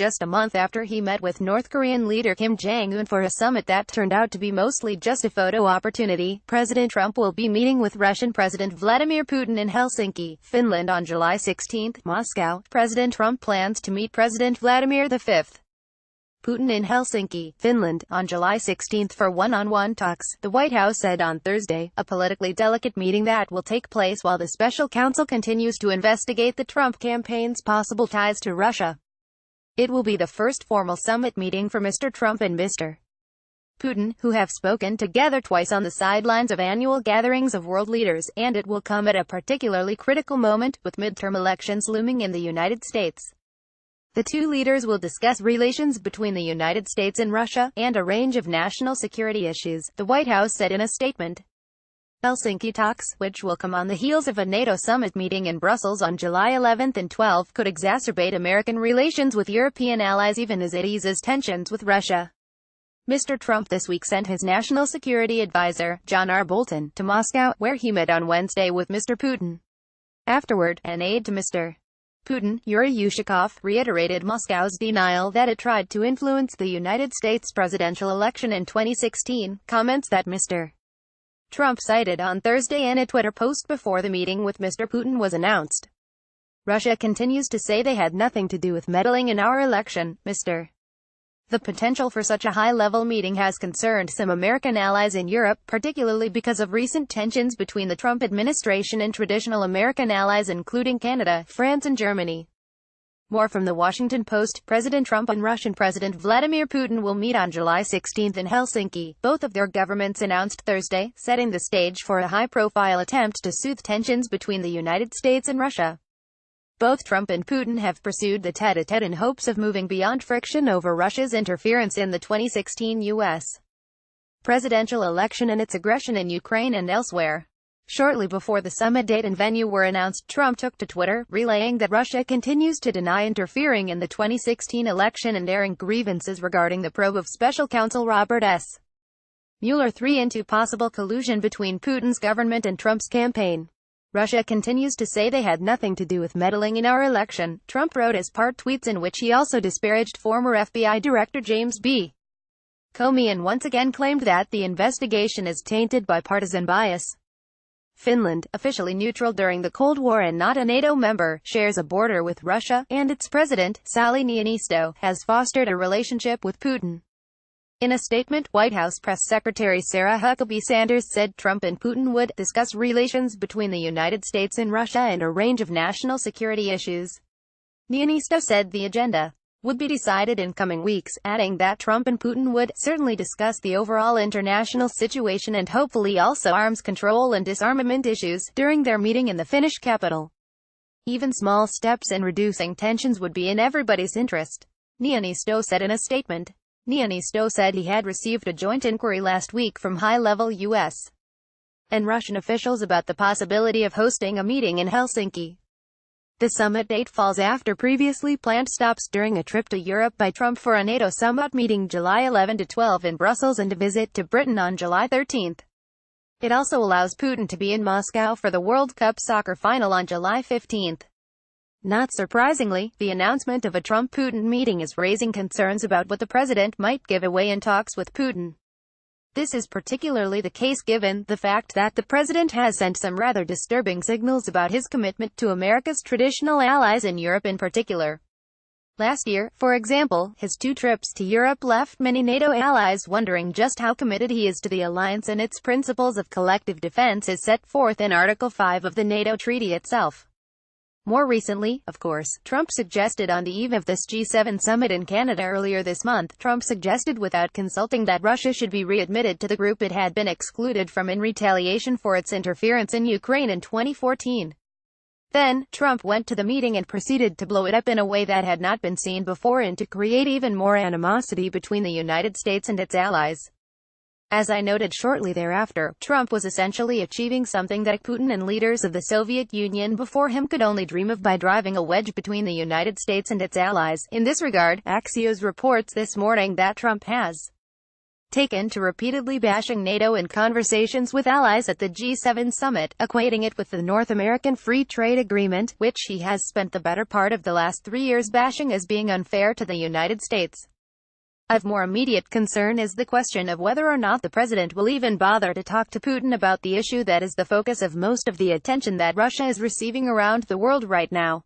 just a month after he met with North Korean leader Kim Jong-un for a summit that turned out to be mostly just a photo opportunity. President Trump will be meeting with Russian President Vladimir Putin in Helsinki, Finland on July 16. Moscow. President Trump plans to meet President Vladimir V. Putin in Helsinki, Finland, on July 16 for one-on-one talks, the White House said on Thursday, a politically delicate meeting that will take place while the special counsel continues to investigate the Trump campaign's possible ties to Russia. It will be the first formal summit meeting for Mr. Trump and Mr. Putin, who have spoken together twice on the sidelines of annual gatherings of world leaders, and it will come at a particularly critical moment, with midterm elections looming in the United States. The two leaders will discuss relations between the United States and Russia, and a range of national security issues, the White House said in a statement. Helsinki talks, which will come on the heels of a NATO summit meeting in Brussels on July 11 and 12, could exacerbate American relations with European allies even as it eases tensions with Russia. Mr. Trump this week sent his national security advisor, John R. Bolton, to Moscow, where he met on Wednesday with Mr. Putin. Afterward, an aide to Mr. Putin, Yuri Ushakov, reiterated Moscow's denial that it tried to influence the United States presidential election in 2016, comments that Mr. Trump cited on Thursday in a Twitter post before the meeting with Mr. Putin was announced. Russia continues to say they had nothing to do with meddling in our election, Mr. The potential for such a high-level meeting has concerned some American allies in Europe, particularly because of recent tensions between the Trump administration and traditional American allies including Canada, France and Germany. More from the Washington Post. President Trump and Russian President Vladimir Putin will meet on July 16 in Helsinki, both of their governments announced Thursday, setting the stage for a high-profile attempt to soothe tensions between the United States and Russia. Both Trump and Putin have pursued the tête-à-tête in hopes of moving beyond friction over Russia's interference in the 2016 U.S. presidential election and its aggression in Ukraine and elsewhere. Shortly before the summit date and venue were announced, Trump took to Twitter, relaying that Russia continues to deny interfering in the 2016 election and airing grievances regarding the probe of Special Counsel Robert S. Mueller III into possible collusion between Putin's government and Trump's campaign. Russia continues to say they had nothing to do with meddling in our election, Trump wrote as part tweets in which he also disparaged former FBI Director James B. Comey and once again claimed that the investigation is tainted by partisan bias. Finland, officially neutral during the Cold War and not a NATO member, shares a border with Russia, and its president, Sauli Niinisto, has fostered a relationship with Putin. In a statement, White House Press Secretary Sarah Huckabee Sanders said Trump and Putin would discuss relations between the United States and Russia and a range of national security issues. Niinisto said the agenda would be decided in coming weeks, adding that Trump and Putin would certainly discuss the overall international situation and hopefully also arms control and disarmament issues during their meeting in the Finnish capital. Even small steps in reducing tensions would be in everybody's interest, Niinisto said in a statement. Niinisto said he had received a joint inquiry last week from high-level U.S. and Russian officials about the possibility of hosting a meeting in Helsinki. The summit date falls after previously planned stops during a trip to Europe by Trump for a NATO summit meeting July 11 to 12 in Brussels and a visit to Britain on July 13. It also allows Putin to be in Moscow for the World Cup soccer final on July 15. Not surprisingly, the announcement of a Trump-Putin meeting is raising concerns about what the president might give away in talks with Putin. This is particularly the case given the fact that the president has sent some rather disturbing signals about his commitment to America's traditional allies in Europe in particular. Last year, for example, his 2 trips to Europe left many NATO allies wondering just how committed he is to the alliance and its principles of collective defense as set forth in Article 5 of the NATO treaty itself. More recently, of course, Trump suggested on the eve of this G7 summit in Canada earlier this month, Trump suggested without consulting that Russia should be readmitted to the group it had been excluded from in retaliation for its interference in Ukraine in 2014. Then, Trump went to the meeting and proceeded to blow it up in a way that had not been seen before and to create even more animosity between the United States and its allies. As I noted shortly thereafter, Trump was essentially achieving something that Putin and leaders of the Soviet Union before him could only dream of by driving a wedge between the United States and its allies. In this regard, Axios reports this morning that Trump has taken to repeatedly bashing NATO in conversations with allies at the G7 summit, equating it with the North American Free Trade Agreement, which he has spent the better part of the last 3 years bashing as being unfair to the United States. Of more immediate concern is the question of whether or not the president will even bother to talk to Putin about the issue that is the focus of most of the attention that Russia is receiving around the world right now.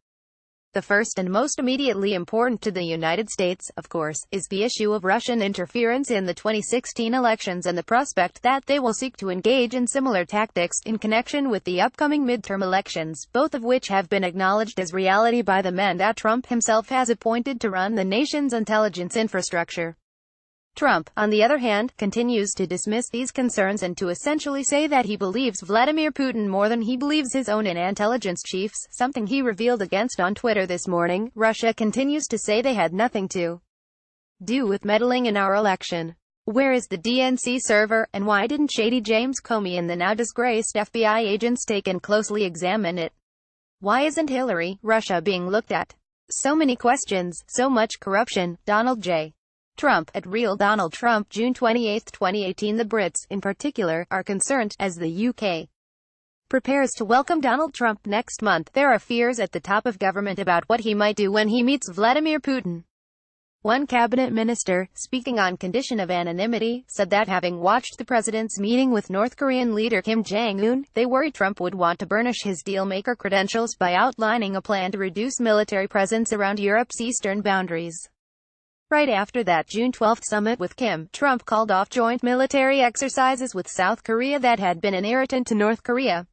The first and most immediately important to the United States, of course, is the issue of Russian interference in the 2016 elections and the prospect that they will seek to engage in similar tactics in connection with the upcoming midterm elections, both of which have been acknowledged as reality by the men that Trump himself has appointed to run the nation's intelligence infrastructure. Trump, on the other hand, continues to dismiss these concerns and to essentially say that he believes Vladimir Putin more than he believes his own intelligence chiefs, something he revealed against on Twitter this morning. Russia continues to say they had nothing to do with meddling in our election. Where is the DNC server, and why didn't shady James Comey and the now disgraced FBI agents take and closely examine it? Why isn't Hillary, Russia being looked at? So many questions, so much corruption. Donald J. Trump, at Real Donald Trump, June 28, 2018. The Brits, in particular, are concerned, as the UK prepares to welcome Donald Trump next month. There are fears at the top of government about what he might do when he meets Vladimir Putin. One cabinet minister, speaking on condition of anonymity, said that having watched the president's meeting with North Korean leader Kim Jong-un, they worry Trump would want to burnish his deal-maker credentials by outlining a plan to reduce military presence around Europe's eastern boundaries. Right after that June 12 summit with Kim, Trump called off joint military exercises with South Korea that had been an irritant to North Korea.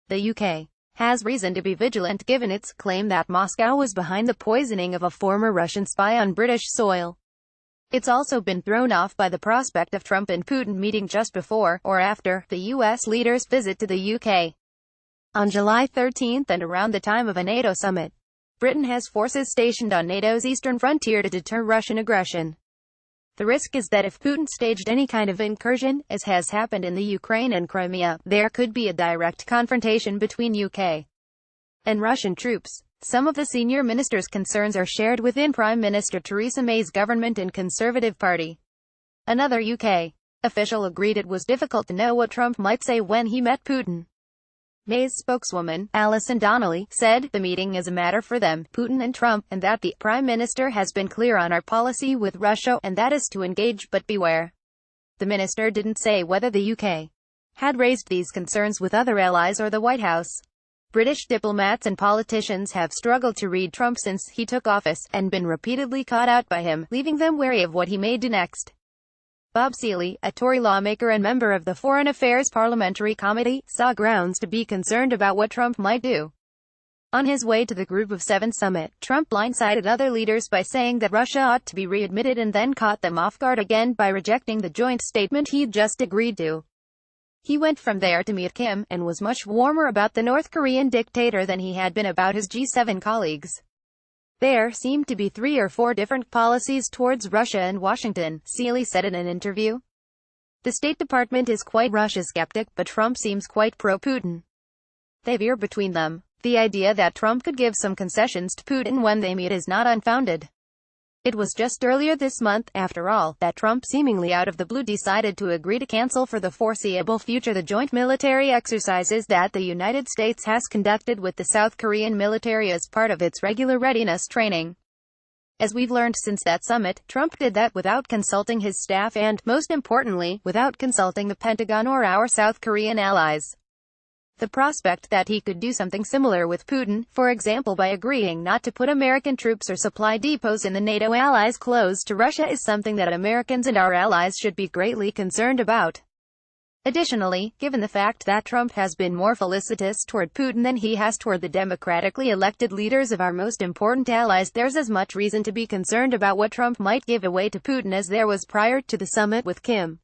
The UK has reason to be vigilant given its claim that Moscow was behind the poisoning of a former Russian spy on British soil. It's also been thrown off by the prospect of Trump and Putin meeting just before, or after, the US leaders' visit to the UK on July 13 and around the time of a NATO summit. Britain has forces stationed on NATO's eastern frontier to deter Russian aggression. The risk is that if Putin staged any kind of incursion, as has happened in the Ukraine and Crimea, there could be a direct confrontation between UK and Russian troops. Some of the senior ministers' concerns are shared within Prime Minister Theresa May's government and Conservative Party. Another UK official agreed it was difficult to know what Trump might say when he met Putin. May's spokeswoman, Alison Donnelly, said, "The meeting is a matter for them, Putin and Trump, and that the Prime Minister has been clear on our policy with Russia, and that is to engage but beware." The minister didn't say whether the UK had raised these concerns with other allies or the White House. British diplomats and politicians have struggled to read Trump since he took office, and been repeatedly caught out by him, leaving them wary of what he may do next. Bob Seeley, a Tory lawmaker and member of the Foreign Affairs Parliamentary Committee, saw grounds to be concerned about what Trump might do. On his way to the Group of Seven summit, Trump blindsided other leaders by saying that Russia ought to be readmitted and then caught them off guard again by rejecting the joint statement he'd just agreed to. He went from there to meet Kim, and was much warmer about the North Korean dictator than he had been about his G7 colleagues. There seemed to be 3 or 4 different policies towards Russia and Washington, Seeley said in an interview. The State Department is quite Russia-skeptic, but Trump seems quite pro-Putin. They veer between them. The idea that Trump could give some concessions to Putin when they meet is not unfounded. It was just earlier this month, after all, that Trump seemingly out of the blue decided to agree to cancel for the foreseeable future the joint military exercises that the United States has conducted with the South Korean military as part of its regular readiness training. As we've learned since that summit, Trump did that without consulting his staff and, most importantly, without consulting the Pentagon or our South Korean allies. The prospect that he could do something similar with Putin, for example by agreeing not to put American troops or supply depots in the NATO allies close to Russia, is something that Americans and our allies should be greatly concerned about. Additionally, given the fact that Trump has been more felicitous toward Putin than he has toward the democratically elected leaders of our most important allies, there's as much reason to be concerned about what Trump might give away to Putin as there was prior to the summit with Kim.